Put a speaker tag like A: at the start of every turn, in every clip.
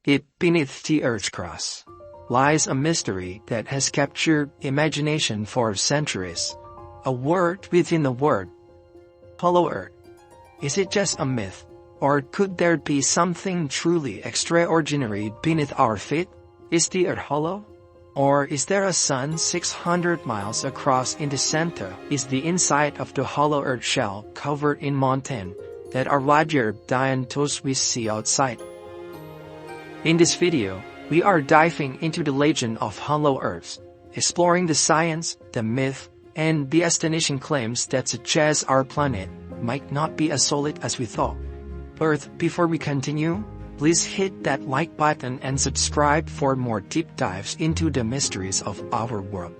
A: It beneath the Earth's crust lies a mystery that has captured imagination for centuries. A word within a word. Hollow Earth. Is it just a myth? Or could there be something truly extraordinary beneath our feet? Is the Earth hollow? Or is there a sun 600 miles across in the center? Is the inside of the hollow Earth shell covered in mountains that are larger than those we see outside? In this video, we are diving into the legend of hollow Earth, exploring the science, the myth, and the astonishing claims that suggest our planet might not be as solid as we thought. But before we continue, please hit that like button and subscribe for more deep dives into the mysteries of our world.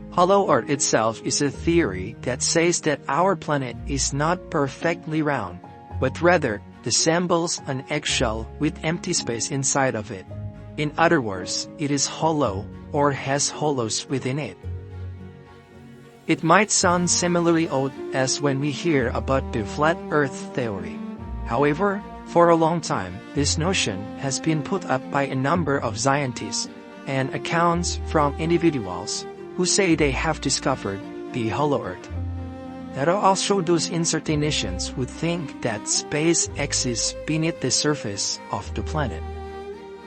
A: Hollow Earth itself is a theory that says that our planet is not perfectly round, but rather resembles an eggshell with empty space inside of it. In other words, it is hollow or has hollows within it. It might sound similarly odd as when we hear about the flat Earth theory. However, for a long time, this notion has been put up by a number of scientists and accounts from individuals who say they have discovered the hollow Earth. There are also those in certain nations who think that space exists beneath the surface of the planet.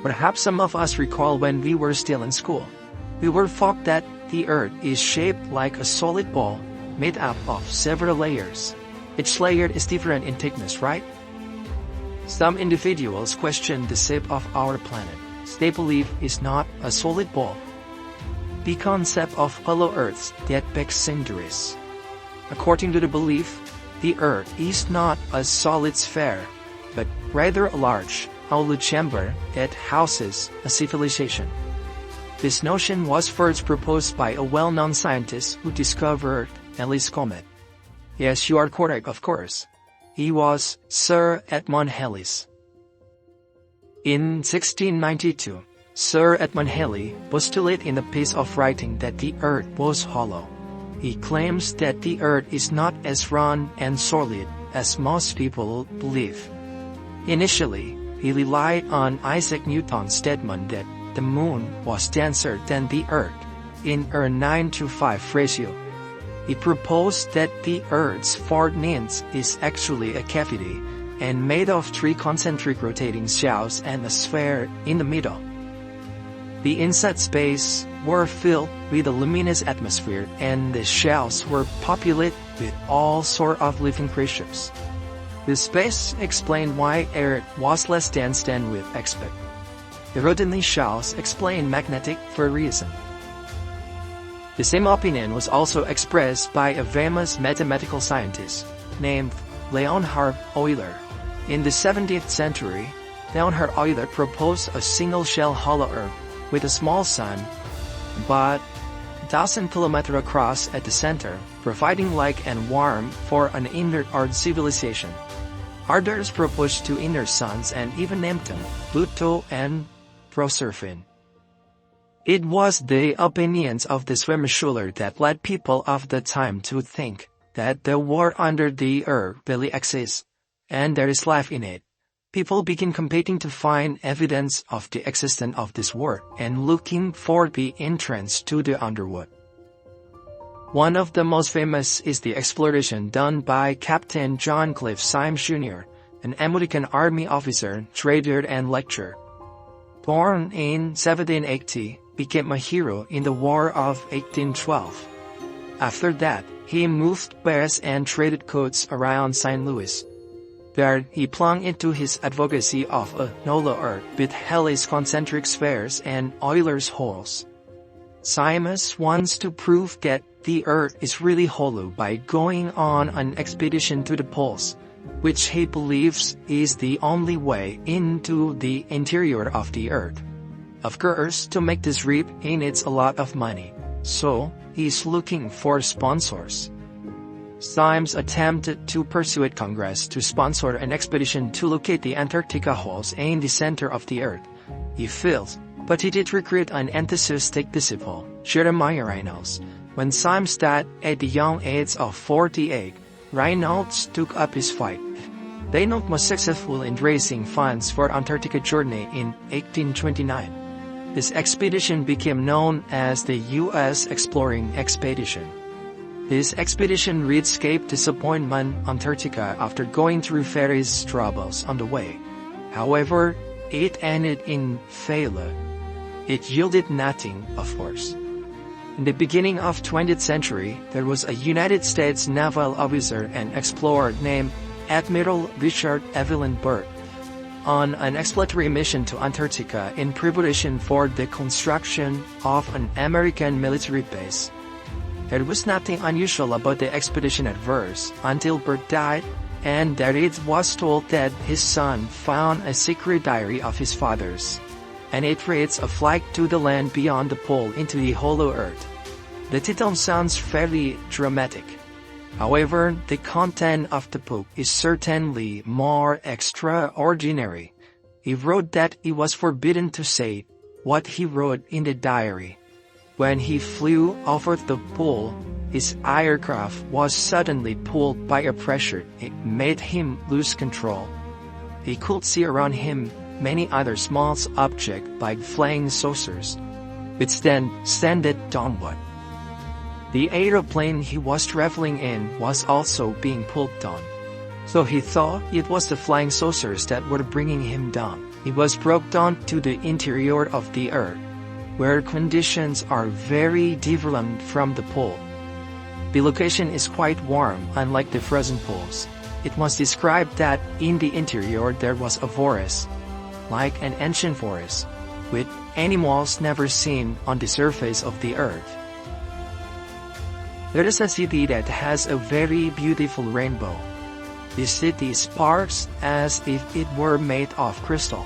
A: Perhaps some of us recall when we were still in school. We were taught that the Earth is shaped like a solid ball made up of several layers. Each layer is different in thickness, right? Some individuals question the shape of our planet. They believe it's not a solid ball. The concept of hollow Earth dates back centuries. According to the belief, the Earth is not a solid sphere, but rather a large, hollow chamber that houses a civilization. This notion was first proposed by a well-known scientist who discovered Halley's Comet. Yes, you are correct, of course. He was Sir Edmund Halley. In 1692, Sir Edmund Halley postulated in a piece of writing that the Earth was hollow. He claims that the Earth is not as round and solid as most people believe. Initially, he relied on Isaac Newton's statement that the Moon was denser than the Earth in a 9:5 ratio. He proposed that the Earth's 4/9 is actually a cavity and made of 3 concentric rotating shells and a sphere in the middle. The inside space were filled with a luminous atmosphere, and the shells were populated with all sorts of living creatures. The space explained why Earth was less dense than we expect. The rotating shells explain magnetic variation. The same opinion was also expressed by a famous mathematical scientist named Leonhard Euler. In the 17th century, Leonhard Euler proposed a single-shell hollow Earth with a small sun, but 1,000 kilometers across at the center, providing light and warmth for an inert Earth civilization. Others proposed 2 inner suns and even named them Pluto and Proserpine. It was the opinions of this famous ruler that led people of the time to think that the world under the Earth really exists, and there is life in it. People begin competing to find evidence of the existence of this world and looking for the entrance to the underworld. One of the most famous is the exploration done by Captain John Cliff Symes Jr., an American Army officer, trader, and lecturer. Born in 1780, became a hero in the War of 1812. After that, he moved west and traded goods around St. Louis. There, he plunged into his advocacy of a hollow Earth with Halley's concentric spheres and Euler's holes. Symes wants to prove that the Earth is really hollow by going on an expedition to the poles, which he believes is the only way into the interior of the Earth. Of course, to make this trip, he needs a lot of money, so he's looking for sponsors. Symes attempted to persuade Congress to sponsor an expedition to locate the Antarctica holes in the center of the Earth. He failed, but he did recruit an enthusiastic disciple, Jeremiah Reynolds. When Symes died at the young age of 48, Reynolds took up his fight. Denmark was successful in raising funds for Antarctica journey in 1829. This expedition became known as the U.S. Exploring Expedition. This expedition reached Cape Disappointment, Antarctica after going through various troubles on the way. However, it ended in failure. It yielded nothing, of course. In the beginning of 20th century, there was a United States naval officer and explorer named Admiral Richard Evelyn Byrd on an exploratory mission to Antarctica in preparation for the construction of an American military base. There was nothing unusual about the expedition at first, until Byrd died, and that it was told that his son found a secret diary of his father's, and it reads a flight to the land beyond the pole into the hollow earth. The title sounds fairly dramatic. However, the content of the book is certainly more extraordinary. He wrote that he was forbidden to say what he wrote in the diary. When he flew over the pole, his aircraft was suddenly pulled by a pressure. It made him lose control. He could see around him many other small objects like flying saucers, which then descended downward. The aeroplane he was traveling in was also being pulled down. So he thought it was the flying saucers that were bringing him down. He was brought down to the interior of the Earth, where conditions are very different from the pole. The location is quite warm, unlike the frozen poles. It was described that in the interior there was a forest, like an ancient forest, with animals never seen on the surface of the Earth. There is a city that has a very beautiful rainbow. The city sparkles as if it were made of crystal.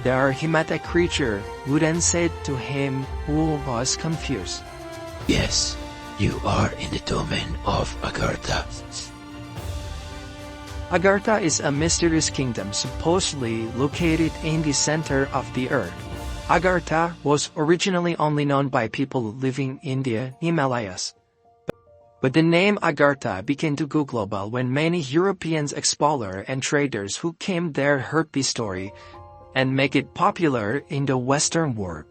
A: The Archimata creature would then say to him who was confused,
B: "Yes, you are in the domain of Agartha."
A: Agartha is a mysterious kingdom supposedly located in the center of the Earth. Agartha was originally only known by people living in the Himalayas. But the name Agartha began to go global when many European explorers and traders who came there heard the story and make it popular in the Western world.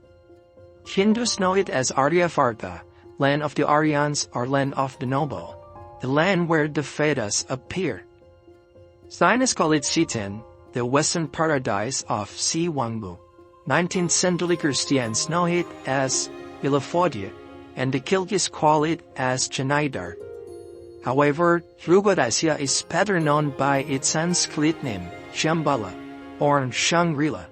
A: Hindus know it as Aryavarta, land of the Aryans or land of the noble, the land where the Vedas appear. Scientists call it Chitin, the Western paradise of Siwangbu. 19th century Christians know it as Ilafodya, and the Kyrgyz call it as Chanaidar. However, Rugodasia is better known by its Sanskrit name, Shambala, or Shangri-La,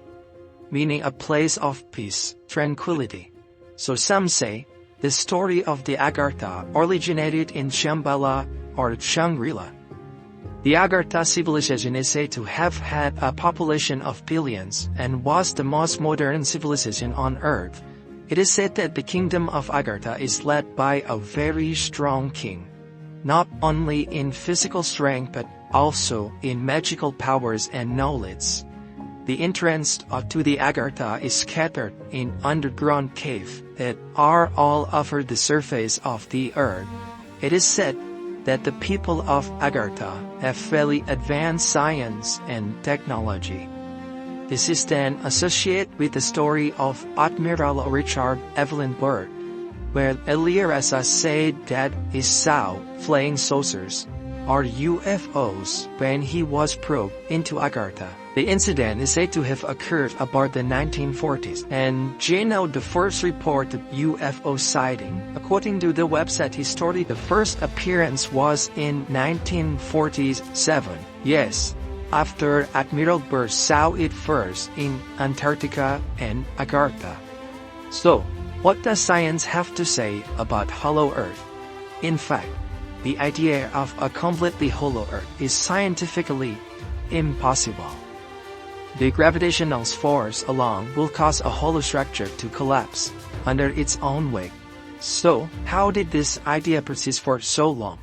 A: meaning a place of peace, tranquility. So some say, the story of the Agartha originated in Shambala or Shangri-La. The Agartha civilization is said to have had a population of billions and was the most modern civilization on Earth. It is said that the kingdom of Agartha is led by a very strong king, not only in physical strength but also in magical powers and knowledge. The entrance to the Agartha is scattered in underground caves that are all over the surface of the earth. It is said that the people of Agartha have fairly advanced science and technology. This is then associated with the story of Admiral Richard Evelyn Byrd, where Eliarasa said that he saw flying saucers, or UFOs, when he was probed into Agartha. The incident is said to have occurred about the 1940s, and Jano the first reported UFO sighting. According to the website history, the first appearance was in 1947. Yes, after Admiral Byrd saw it first in Antarctica and Agartha. So, what does science have to say about hollow Earth? In fact, the idea of a completely hollow Earth is scientifically impossible. The gravitational force alone will cause a hollow structure to collapse under its own weight. So, how did this idea persist for so long?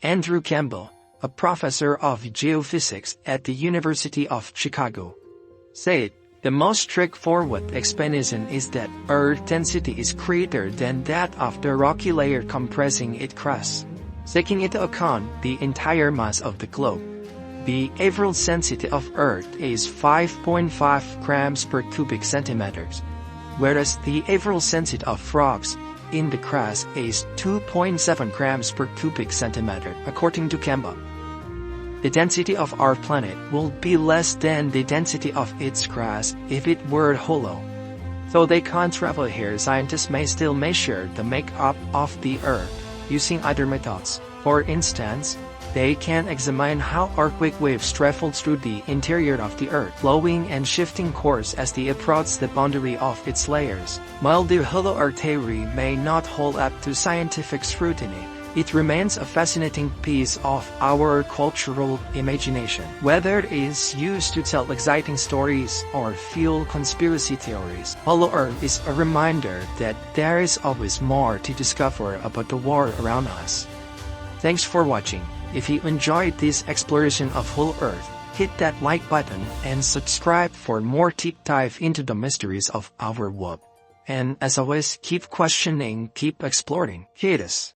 A: Andrew Campbell, a professor of geophysics at the University of Chicago, said, "The most straightforward explanation is that Earth's density is greater than that of the rocky layer compressing its crust, taking into account the entire mass of the globe. The average density of Earth is 5.5 grams per cubic centimeters, whereas the average density of rocks in the crust is 2.7 grams per cubic centimeter, according to Shambala. The density of our planet will be less than the density of its crust if it were hollow. Though they can't travel here, scientists may still measure the makeup of the Earth using other methods. For instance, they can examine how earthquake waves travel through the interior of the Earth, flowing and shifting course as they approach the boundary of its layers. While the hollow Earth theory may not hold up to scientific scrutiny, it remains a fascinating piece of our cultural imagination. Whether it is used to tell exciting stories or fuel conspiracy theories, Hollow Earth is a reminder that there is always more to discover about the world around us. Thanks for watching. If you enjoyed this exploration of Hollow Earth, hit that like button and subscribe for more deep dive into the mysteries of our world. And as always, keep questioning, keep exploring. Hit us.